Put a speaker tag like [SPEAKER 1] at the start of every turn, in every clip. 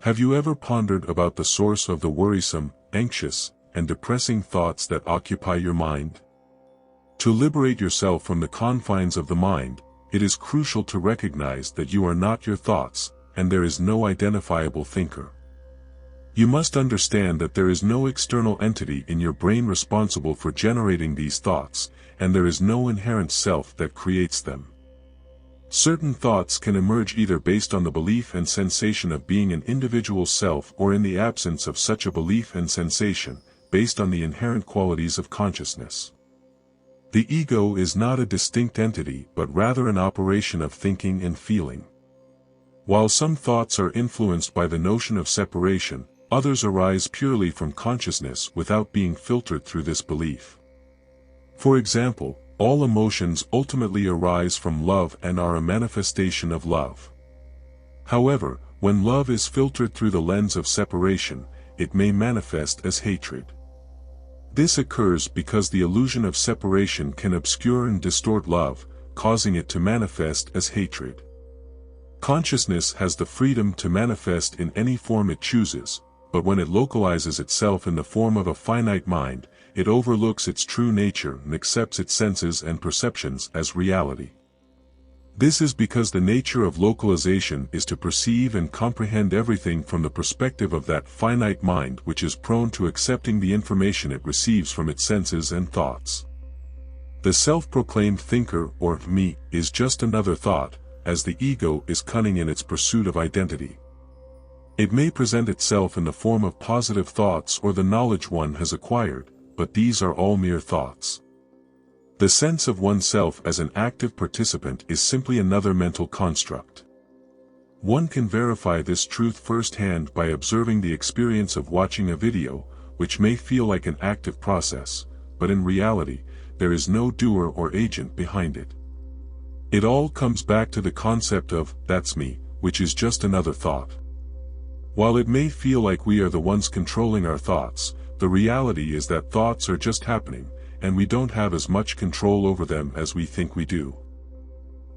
[SPEAKER 1] Have you ever pondered about the source of the worrisome, anxious, and depressing thoughts that occupy your mind? To liberate yourself from the confines of the mind, it is crucial to recognize that you are not your thoughts, and there is no identifiable thinker. You must understand that there is no external entity in your brain responsible for generating these thoughts, and there is no inherent self that creates them. Certain thoughts can emerge either based on the belief and sensation of being an individual self or in the absence of such a belief and sensation, based on the inherent qualities of consciousness. The ego is not a distinct entity but rather an operation of thinking and feeling. While some thoughts are influenced by the notion of separation, others arise purely from consciousness without being filtered through this belief. For example, all emotions ultimately arise from love and are a manifestation of love. However, when love is filtered through the lens of separation, it may manifest as hatred. This occurs because the illusion of separation can obscure and distort love, causing it to manifest as hatred. Consciousness has the freedom to manifest in any form it chooses, but when it localizes itself in the form of a finite mind, it overlooks its true nature and accepts its senses and perceptions as reality. This is because the nature of localization is to perceive and comprehend everything from the perspective of that finite mind, which is prone to accepting the information it receives from its senses and thoughts. The self-proclaimed thinker, or me, is just another thought, as the ego is cunning in its pursuit of identity. It may present itself in the form of positive thoughts or the knowledge one has acquired, but these are all mere thoughts. The sense of oneself as an active participant is simply another mental construct. One can verify this truth firsthand by observing the experience of watching a video, which may feel like an active process, but in reality, there is no doer or agent behind it. It all comes back to the concept of, "that's me," which is just another thought. While it may feel like we are the ones controlling our thoughts, the reality is that thoughts are just happening, and we don't have as much control over them as we think we do.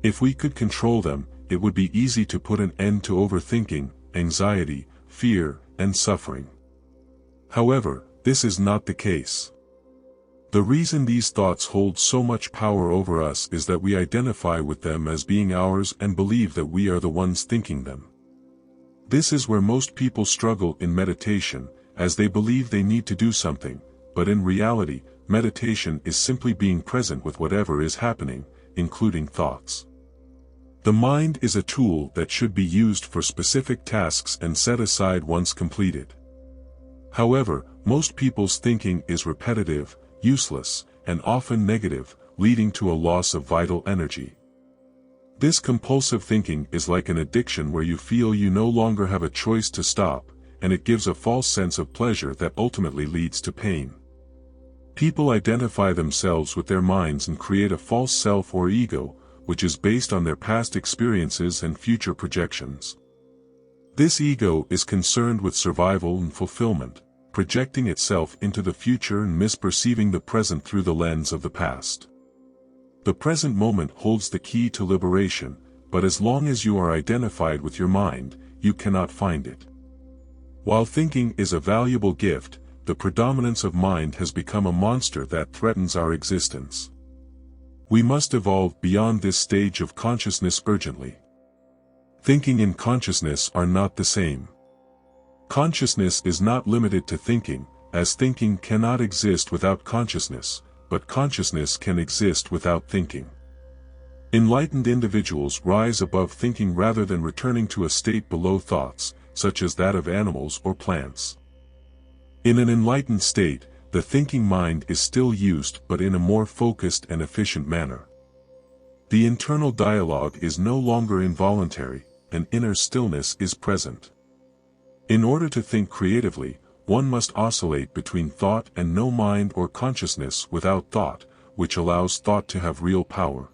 [SPEAKER 1] If we could control them, it would be easy to put an end to overthinking, anxiety, fear, and suffering. However, this is not the case. The reason these thoughts hold so much power over us is that we identify with them as being ours and believe that we are the ones thinking them. This is where most people struggle in meditation, as they believe they need to do something, but in reality, meditation is simply being present with whatever is happening, including thoughts. The mind is a tool that should be used for specific tasks and set aside once completed. However, most people's thinking is repetitive, useless, and often negative, leading to a loss of vital energy. This compulsive thinking is like an addiction where you feel you no longer have a choice to stop, and it gives a false sense of pleasure that ultimately leads to pain. People identify themselves with their minds and create a false self or ego, which is based on their past experiences and future projections. This ego is concerned with survival and fulfillment, projecting itself into the future and misperceiving the present through the lens of the past. The present moment holds the key to liberation, but as long as you are identified with your mind, you cannot find it. While thinking is a valuable gift, the predominance of mind has become a monster that threatens our existence. We must evolve beyond this stage of consciousness urgently. Thinking and consciousness are not the same. Consciousness is not limited to thinking, as thinking cannot exist without consciousness, but consciousness can exist without thinking. Enlightened individuals rise above thinking rather than returning to a state below thoughts, such as that of animals or plants. In an enlightened state, the thinking mind is still used but in a more focused and efficient manner. The internal dialogue is no longer involuntary, and inner stillness is present. In order to think creatively, one must oscillate between thought and no mind or consciousness without thought, which allows thought to have real power.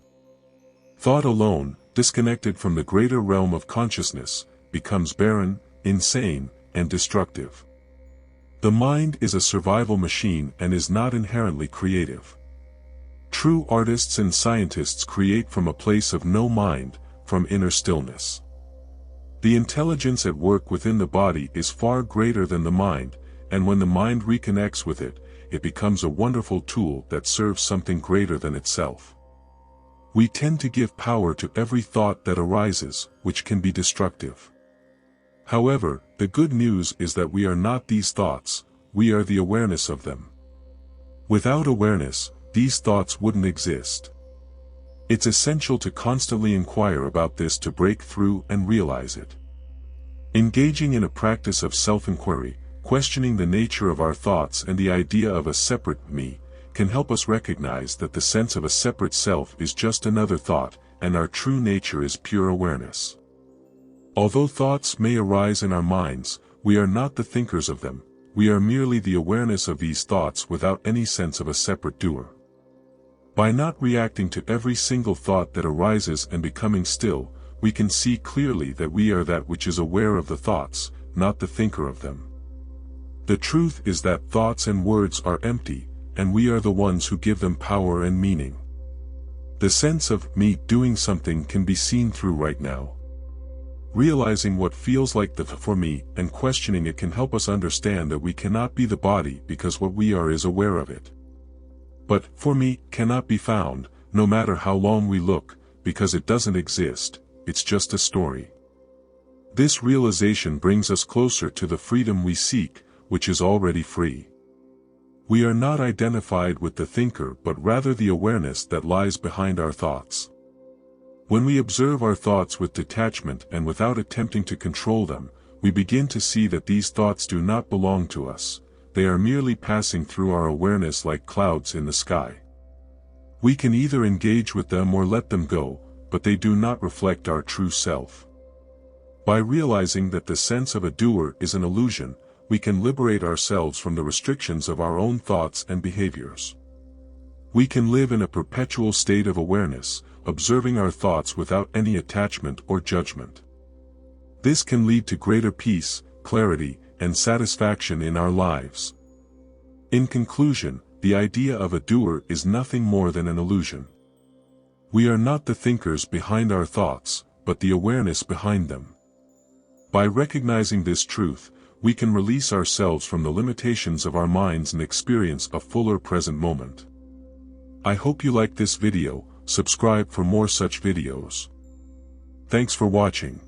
[SPEAKER 1] Thought alone, disconnected from the greater realm of consciousness, becomes barren, insane, and destructive. The mind is a survival machine and is not inherently creative. True artists and scientists create from a place of no mind, from inner stillness. The intelligence at work within the body is far greater than the mind, and when the mind reconnects with it, it becomes a wonderful tool that serves something greater than itself. We tend to give power to every thought that arises, which can be destructive. However, the good news is that we are not these thoughts, we are the awareness of them. Without awareness, these thoughts wouldn't exist. It's essential to constantly inquire about this to break through and realize it. Engaging in a practice of self-inquiry, questioning the nature of our thoughts and the idea of a separate me, can help us recognize that the sense of a separate self is just another thought, and our true nature is pure awareness. Although thoughts may arise in our minds, we are not the thinkers of them, we are merely the awareness of these thoughts without any sense of a separate doer. By not reacting to every single thought that arises and becoming still, we can see clearly that we are that which is aware of the thoughts, not the thinker of them. The truth is that thoughts and words are empty, and we are the ones who give them power and meaning. The sense of me doing something can be seen through right now. Realizing what feels like the for me and questioning it can help us understand that we cannot be the body because what we are is aware of it. But for me cannot be found, no matter how long we look, because it doesn't exist, it's just a story. This realization brings us closer to the freedom we seek, which is already free. We are not identified with the thinker but rather the awareness that lies behind our thoughts. When we observe our thoughts with detachment and without attempting to control them, we begin to see that these thoughts do not belong to us. They are merely passing through our awareness like clouds in the sky. We can either engage with them or let them go, but they do not reflect our true self. By realizing that the sense of a doer is an illusion, we can liberate ourselves from the restrictions of our own thoughts and behaviors. We can live in a perpetual state of awareness, observing our thoughts without any attachment or judgment. This can lead to greater peace, clarity, and satisfaction in our lives. In conclusion, the idea of a doer is nothing more than an illusion. We are not the thinkers behind our thoughts, but the awareness behind them. By recognizing this truth, we can release ourselves from the limitations of our minds and experience a fuller present moment. I hope you liked this video. Subscribe for more such videos. Thanks for watching.